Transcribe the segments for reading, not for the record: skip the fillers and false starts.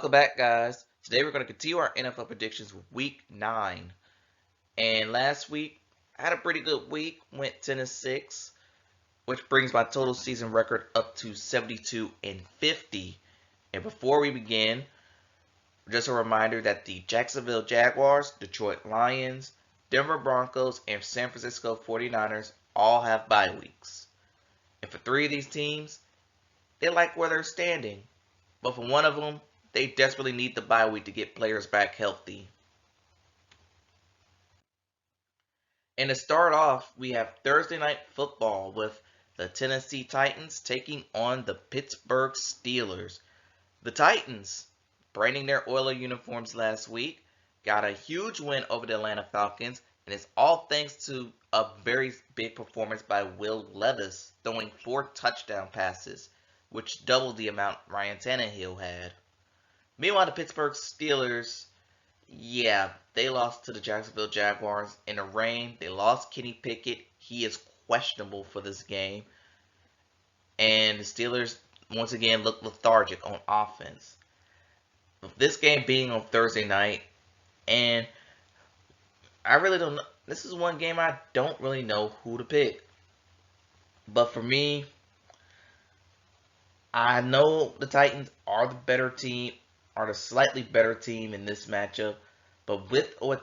Welcome back, guys. Today we're going to continue our NFL predictions with Week 9. And last week, I had a pretty good week. Went 10-6, which brings my total season record up to 72-50. And before we begin, just a reminder that the Jacksonville Jaguars, Detroit Lions, Denver Broncos, and San Francisco 49ers all have bye weeks. And for 3 of these teams, they like where they're standing. But for one of them, they desperately need the bye week to get players back healthy. And to start off, we have Thursday Night Football with the Tennessee Titans taking on the Pittsburgh Steelers. The Titans, branding their Oiler uniforms last week, got a huge win over the Atlanta Falcons, and it's all thanks to a very big performance by Will Levis, throwing 4 touchdown passes, which doubled the amount Ryan Tannehill had. Meanwhile, the Pittsburgh Steelers, they lost to the Jacksonville Jaguars in the rain. They lost Kenny Pickett. He is questionable for this game. And the Steelers, once again, look lethargic on offense. With this game being on Thursday night, and I really don't know. This is one game I don't really know who to pick. But for me, I know the Titans are the better team, are the slightly better team in this matchup. But with or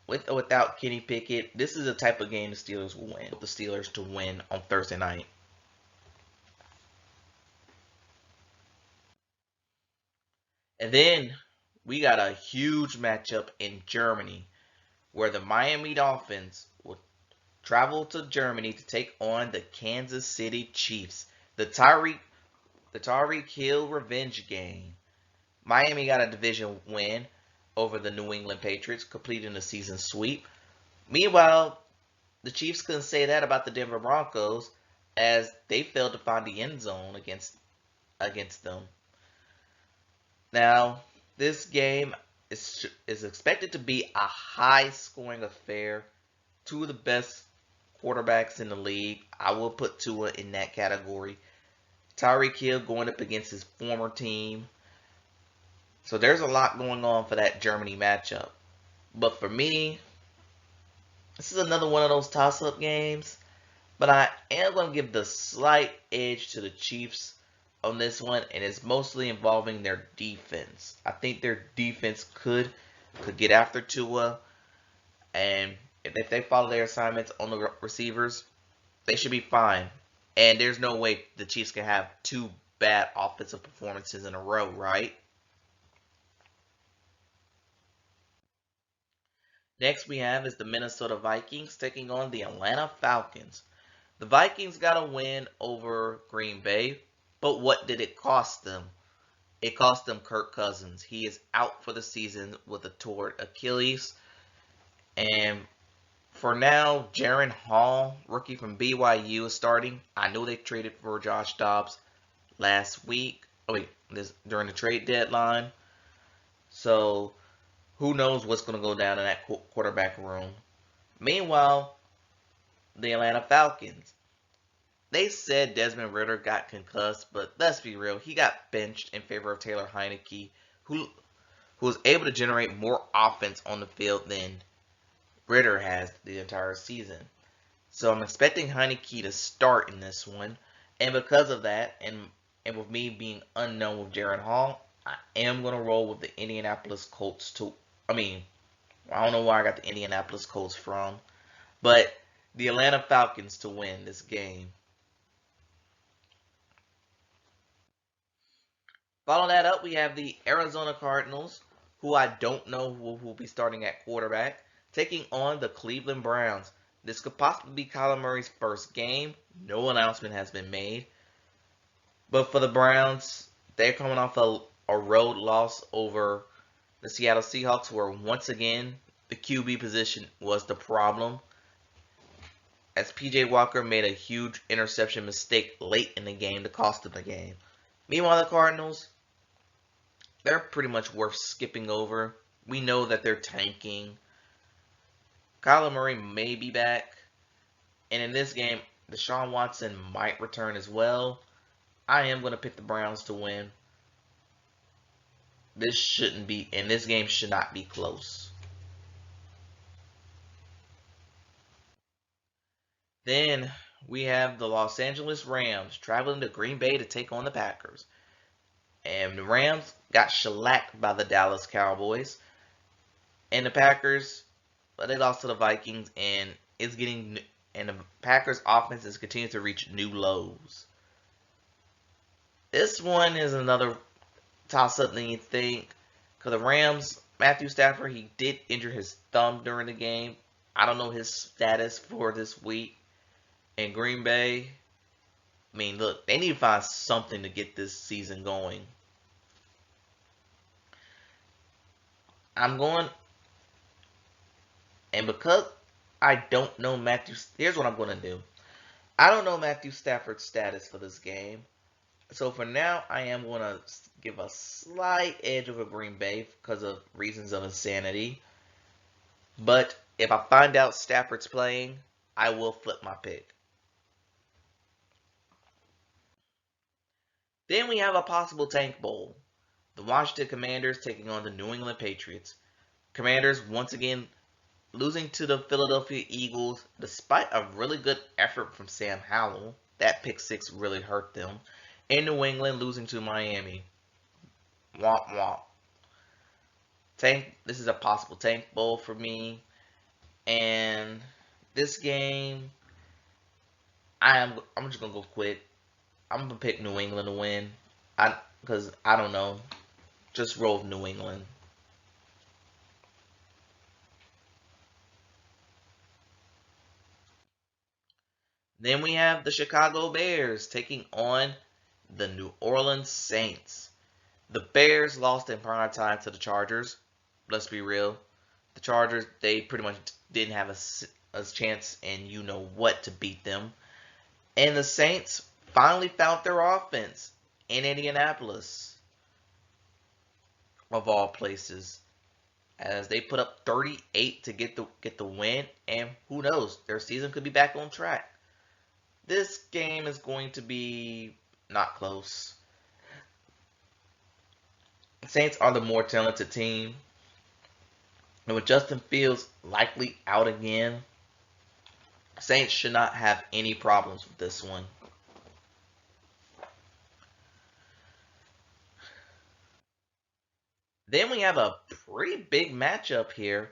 without Kenny Pickett, this is the type of game the Steelers will win. The Steelers to win on Thursday night. And then we got a huge matchup in Germany where the Miami Dolphins will travel to Germany to take on the Kansas City Chiefs. The Tyreek Hill revenge game. Miami got a division win over the New England Patriots, completing the season sweep. Meanwhile, the Chiefs couldn't say that about the Denver Broncos, as they failed to find the end zone against them. Now, this game is expected to be a high-scoring affair. 2 of the best quarterbacks in the league. I will put Tua in that category. Tyreek Hill going up against his former team. So there's a lot going on for that Germany matchup. But for me, this is another one of those toss-up games. But I am going to give the slight edge to the Chiefs on this one. And it's mostly involving their defense. I think their defense could get after Tua. And if they follow their assignments on the receivers, they should be fine. And there's no way the Chiefs can have 2 bad offensive performances in a row, right? Next we have is the Minnesota Vikings taking on the Atlanta Falcons. The Vikings got a win over Green Bay, but what did it cost them? It cost them Kirk Cousins. He is out for the season with a torn Achilles. And for now, Jaren Hall, rookie from BYU, is starting. I know they traded for Josh Dobbs last week. During the trade deadline. So who knows what's going to go down in that quarterback room. Meanwhile, the Atlanta Falcons. They said Desmond Ridder got concussed, but let's be real. He got benched in favor of Taylor Heinicke, who was able to generate more offense on the field than Ridder has the entire season. So I'm expecting Heinicke to start in this one. And because of that, and with me being unknown with Jaren Hall, I am going to roll with the Indianapolis Colts too. I don't know where I got the Indianapolis Colts from, but the Atlanta Falcons to win this game. Following that up, we have the Arizona Cardinals, who I don't know who will be starting at quarterback, taking on the Cleveland Browns. This could possibly be Kyler Murray's first game. No announcement has been made. But for the Browns, they're coming off a road loss over the Seattle Seahawks, where once again the QB position was the problem, as PJ Walker made a huge interception mistake late in the game to cost them the game. Meanwhile, the Cardinals, they're pretty much worth skipping over. We know that they're tanking. Kyler Murray may be back. And in this game, Deshaun Watson might return as well. I am going to pick the Browns to win. This shouldn't be, and this game should not be close. Then we have the Los Angeles Rams traveling to Green Bay to take on the Packers. And the Rams got shellacked by the Dallas Cowboys. And the Packers, well, they lost to the Vikings, and the Packers offense is continuing to reach new lows. This one is another toss up than you think. Because the Rams, Matthew Stafford, he did injure his thumb during the game. I don't know his status for this week. And Green Bay, I mean, look, they need to find something to get this season going. I'm going, and because I don't know here's what I'm going to do. I don't know Matthew Stafford's status for this game. So for now, I am going to give a slight edge over Green Bay because of reasons of insanity. But if I find out Stafford's playing, I will flip my pick. Then we have a possible tank bowl. The Washington Commanders taking on the New England Patriots. Commanders once again losing to the Philadelphia Eagles despite a really good effort from Sam Howell. That pick six really hurt them. And New England losing to Miami. Womp womp. This is a possible tank bowl for me. And this game, I'm just gonna go quick. I'm gonna pick New England to win. Because I don't know. Just roll with New England. Then we have the Chicago Bears taking on the New Orleans Saints. The Bears lost in prime time to the Chargers. Let's be real. The Chargers, they pretty much didn't have a chance and you know what to beat them. And the Saints finally found their offense in Indianapolis, of all places, as they put up 38 to get the win, and who knows, their season could be back on track. This game is going to be not close. The Saints are the more talented team, and with Justin Fields likely out again, Saints should not have any problems with this one. Then we have a pretty big matchup here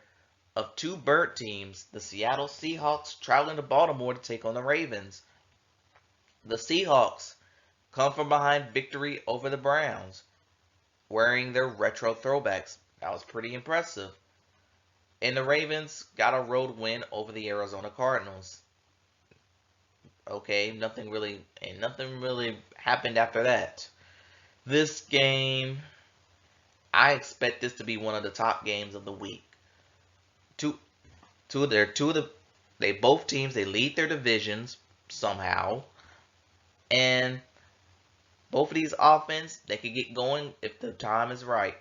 of two bird teams. The Seattle Seahawks traveling to Baltimore to take on the Ravens. The Seahawks come from behind victory over the Browns, wearing their retro throwbacks. That was pretty impressive. And the Ravens got a road win over the Arizona Cardinals. Okay, nothing really happened after that. This game, I expect this to be one of the top games of the week. They both teams, they lead their divisions somehow, and both of these offense, they could get going if the time is right.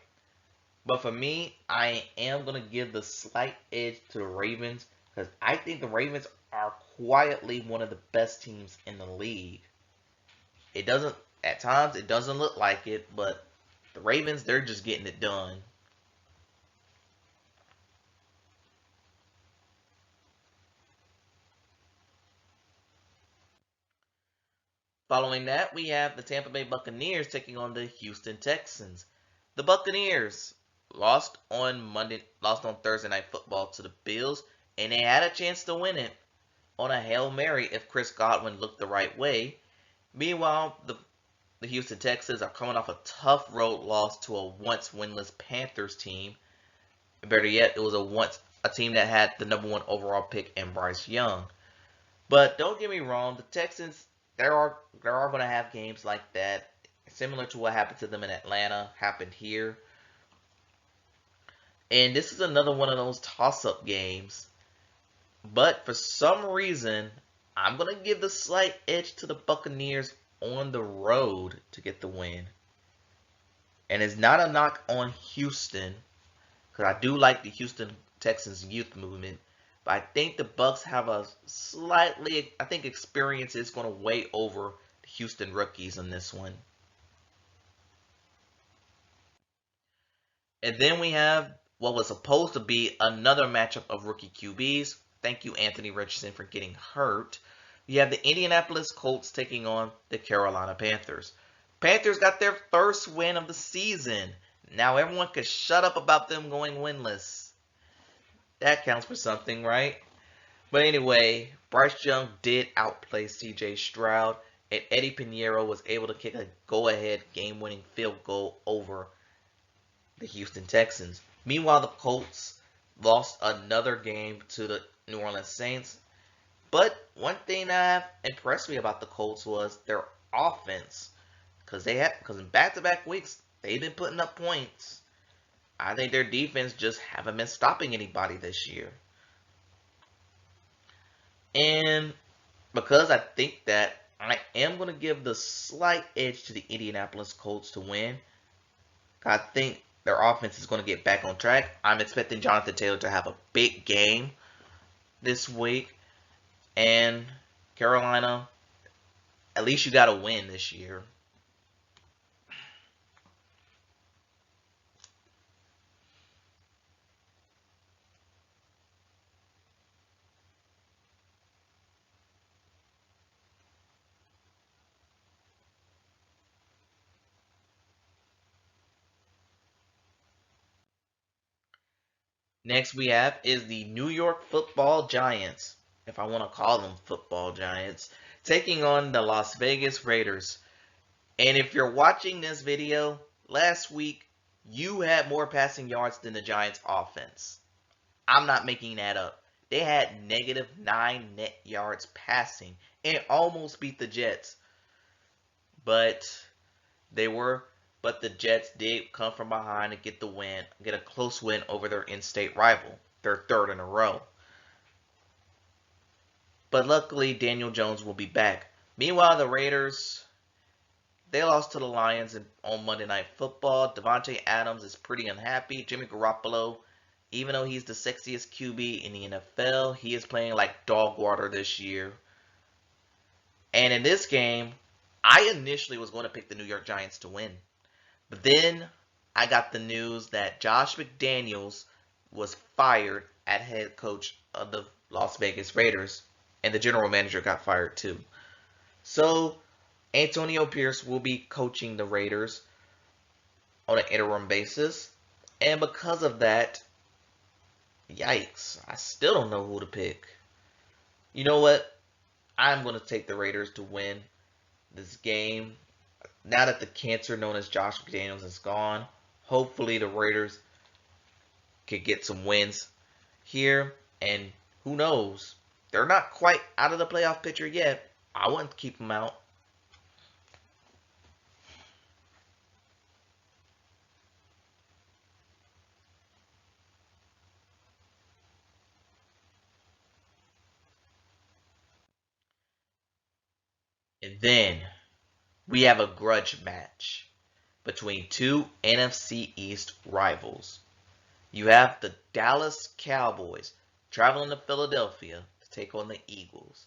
But for me, I am going to give the slight edge to the Ravens because I think the Ravens are quietly one of the best teams in the league. At times, it doesn't look like it, but the Ravens, they're just getting it done. Following that, we have the Tampa Bay Buccaneers taking on the Houston Texans. The Buccaneers lost on Thursday Night Football to the Bills, and they had a chance to win it on a Hail Mary if Chris Godwin looked the right way. Meanwhile, the Houston Texans are coming off a tough road loss to a once winless Panthers team. Better yet, it was a team that had the number one overall pick in Bryce Young. But don't get me wrong, the Texans, there are going to have games like that, similar to what happened to them in Atlanta, happened here. And this is another one of those toss-up games. But for some reason, I'm going to give the slight edge to the Buccaneers on the road to get the win. And it's not a knock on Houston, because I do like the Houston Texans youth movement. But I think the Bucks have I think experience is going to weigh over the Houston rookies in this one. And then we have what was supposed to be another matchup of rookie QBs. Thank you, Anthony Richardson, for getting hurt. You have the Indianapolis Colts taking on the Carolina Panthers. Panthers got their first win of the season. Now everyone can shut up about them going winless. That counts for something, right? But anyway, Bryce Young did outplay CJ Stroud, and Eddie Pinheiro was able to kick a go-ahead game-winning field goal over the Houston Texans. Meanwhile, the Colts lost another game to the New Orleans Saints. But one thing that impressed me about the Colts was their offense, because in back-to-back weeks they've been putting up points. I think their defense just haven't been stopping anybody this year. And because I think that, I am going to give the slight edge to the Indianapolis Colts to win. I think their offense is going to get back on track. I'm expecting Jonathan Taylor to have a big game this week. And Carolina, at least you got to win this year. Next we have is the New York Football Giants, if I want to call them football giants, taking on the Las Vegas Raiders. And if you're watching this video, last week you had more passing yards than the Giants offense. I'm not making that up. They had -9 net yards passing and almost beat the Jets. But the Jets did come from behind and get the win, get a close win over their in-state rival, their third in a row. But luckily, Daniel Jones will be back. Meanwhile, the Raiders, they lost to the Lions on Monday Night Football. Davante Adams is pretty unhappy. Jimmy Garoppolo, even though he's the sexiest QB in the NFL, he is playing like dog water this year. And in this game, I initially was going to pick the New York Giants to win. But then I got the news that Josh McDaniels was fired as head coach of the Las Vegas Raiders, and the general manager got fired too. So Antonio Pierce will be coaching the Raiders on an interim basis. And because of that, yikes, I still don't know who to pick. You know what? I'm going to take the Raiders to win this game. Now that the cancer known as Josh McDaniels is gone, hopefully the Raiders could get some wins here. And who knows? They're not quite out of the playoff picture yet. I wouldn't keep them out. And then we have a grudge match between two NFC East rivals. You have the Dallas Cowboys traveling to Philadelphia to take on the Eagles.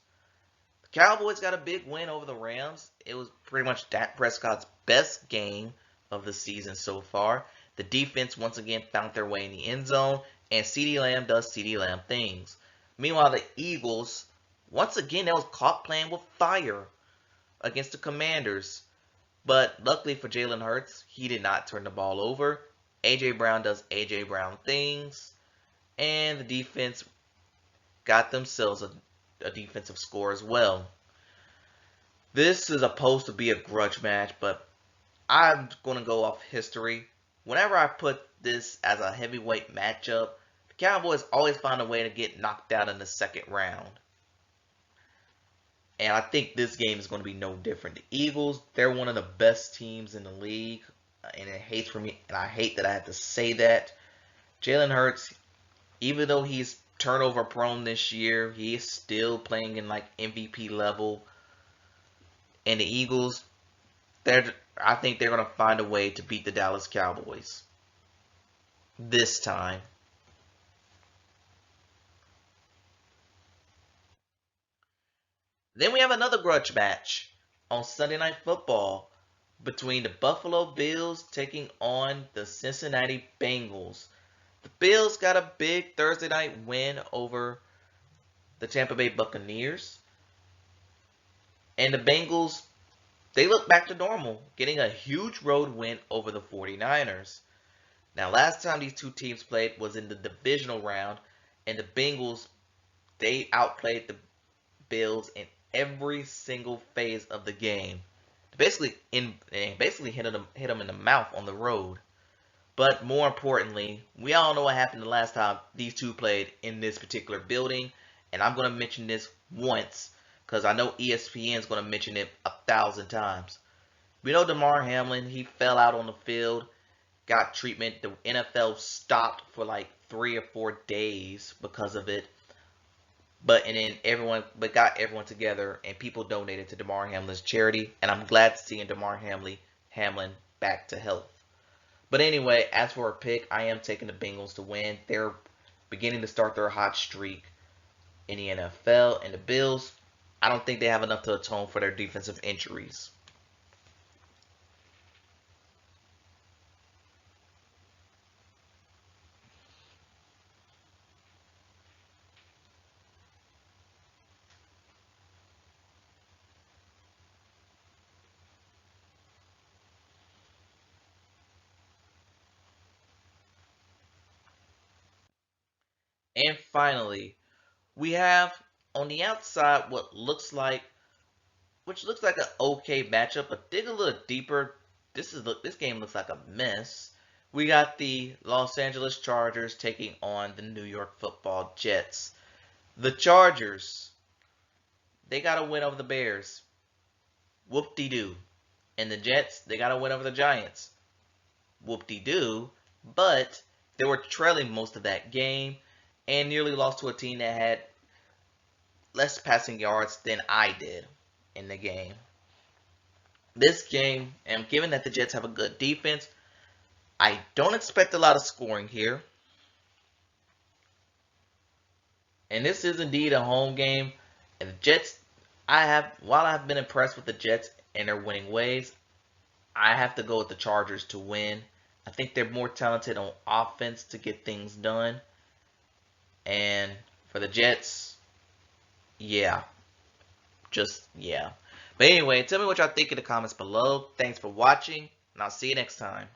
The Cowboys got a big win over the Rams. It was pretty much Dak Prescott's best game of the season so far. The defense once again found their way in the end zone, and CeeDee Lamb does CeeDee Lamb things. Meanwhile, the Eagles, once again, they was caught playing with fire against the Commanders. But luckily for Jalen Hurts, he did not turn the ball over. A.J. Brown does A.J. Brown things. And the defense got themselves a defensive score as well. This is supposed to be a grudge match, but I'm going to go off history. Whenever I put this as a heavyweight matchup, the Cowboys always find a way to get knocked out in the second round. And I think this game is going to be no different. The Eagles, they're one of the best teams in the league. And it hates for me, and I hate that I have to say that. Jalen Hurts, even though he's turnover prone this year, he is still playing in like MVP level. And the Eagles, I think they're going to find a way to beat the Dallas Cowboys this time. Then we have another grudge match on Sunday Night Football. between the Buffalo Bills taking on the Cincinnati Bengals. The Bills got a big Thursday night win over the Tampa Bay Buccaneers. And the Bengals, they look back to normal, getting a huge road win over the 49ers. Now, last time these two teams played was in the divisional round, and the Bengals, they outplayed the Bills in every single phase of the game. Basically hit them in the mouth on the road. But more importantly, we all know what happened the last time these two played in this particular building, and I'm going to mention this once because I know ESPN is going to mention it 1,000 times. We know Damar Hamlin, he fell out on the field, got treatment. The NFL stopped for like 3 or 4 days because of it. But got everyone together and people donated to Damar Hamlin's charity, and I'm glad to see Damar Hamlin back to health. But anyway, as for a pick, I am taking the Bengals to win. They're beginning to start their hot streak in the NFL, and the Bills, I don't think they have enough to atone for their defensive injuries. And finally, we have on the outside which looks like an okay matchup, but dig a little deeper. This game looks like a mess. We got the Los Angeles Chargers taking on the New York Football Jets. The Chargers, they got a win over the Bears. Whoop-de-doo. And the Jets, they got a win over the Giants. Whoop-de-doo. But they were trailing most of that game and nearly lost to a team that had less passing yards than I did in the game. This game, and given that the Jets have a good defense, I don't expect a lot of scoring here. And this is indeed a home game. And the Jets, while I've been impressed with the Jets and their winning ways, I have to go with the Chargers to win. I think they're more talented on offense to get things done. And for the Jets, yeah. Yeah. But anyway, tell me what y'all think in the comments below. Thanks for watching, and I'll see you next time.